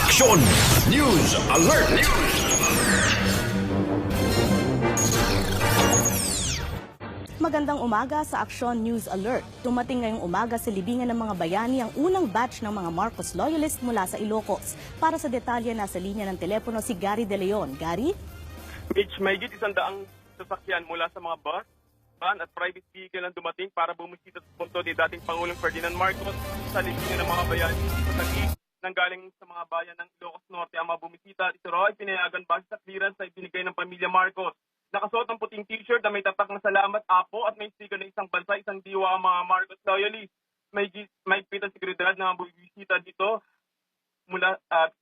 Action! News Alert! Magandang umaga sa Action News Alert. Tumating ngayong umaga sa libingan ng mga bayani ang unang batch ng mga Marcos loyalist mula sa Ilocos. Para sa detalye, nasa linya ng telepono si Gary De Leon. Gary? Mitch, mahigit 100 sasakyan mula sa mga bus, van at private vehicle ang dumating para bumisita sa punto ni dating Pangulong Ferdinand Marcos sa libingan ng mga bayani sa Taguig. Nanggaling sa mga bayan ng Ilocos Norte ang mga bumisita. Ito raw ay pinayagan base sa clearance na ibinigay ng pamilya Marcos. Nakasuot ang puting t-shirt na may tatak na salamat Apo at may sticker na isang bansa, isang diwa ang mga Marcos loyalists. May pita seguridad na mga bumisita dito.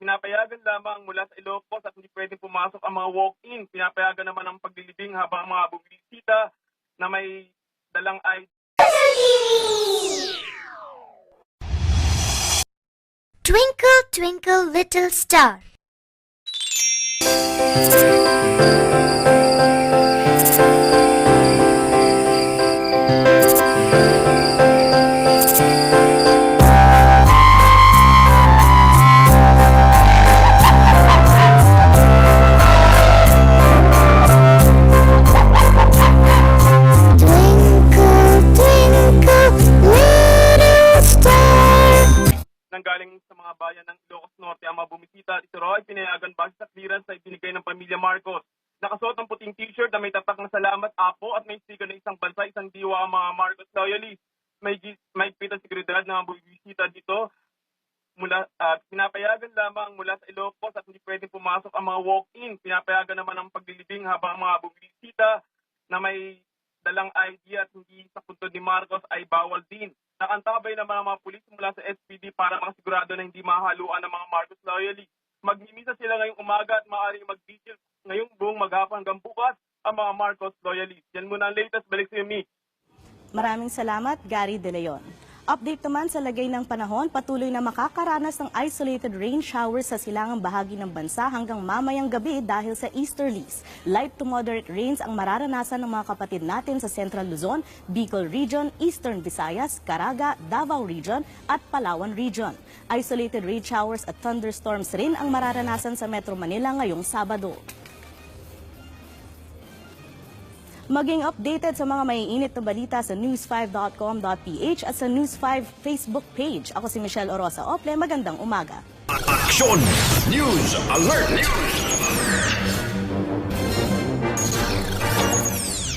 Pinapayagan lamang mula sa Ilocos at hindi pwedeng pumasok ang mga walk-in. Pinapayagan naman ang paglilibing habang ang mga bumisita na may dalang ID. Twinkle, twinkle, little star. Nanggaling sa mga bayan ng Ilocos Norte ang mga bumisita. Ito raw ay pinayagan base sa clearance na ibinigay ng pamilya Marcos. Nakasuot ang puting t-shirt na may tatak na salamat Apo at may sticker na isang bansa, isang diwa ang mga Marcos loyalists. May pita seguridad na mga bumisita dito. Pinapayagan lamang mula sa Ilocos at hindi pwedeng pumasok ang mga walk-in. Pinapayagan naman ang paglilibing habang ang mga bumisita na may dalang ID at hindi sa puntod ni Marcos ay bawal din. Nakantabay naman ang mga pulis mula sa SPD para makasigurado na hindi mahaluan ng mga Marcos loyalists. Magmimisa sila ngayong umaga at maaaring mag-vigil ngayong buong maghapon hanggang bukas ang mga Marcos loyalists. Yan muna ang latest. Balik sa iyo, Mi. Maraming salamat, Gary De Leon. Update naman sa lagay ng panahon, patuloy na makakaranas ng isolated rain showers sa silangang bahagi ng bansa hanggang mamayang gabi dahil sa easterlies. Light to moderate rains ang mararanasan ng mga kapatid natin sa Central Luzon, Bicol Region, Eastern Visayas, Caraga, Davao Region at Palawan Region. Isolated rain showers at thunderstorms rin ang mararanasan sa Metro Manila ngayong Sabado. Maging updated sa mga maiinit na balita sa news5.com.ph at sa News5 Facebook page. Ako si Michelle Orosa Ople. Magandang umaga. Action! News Alert!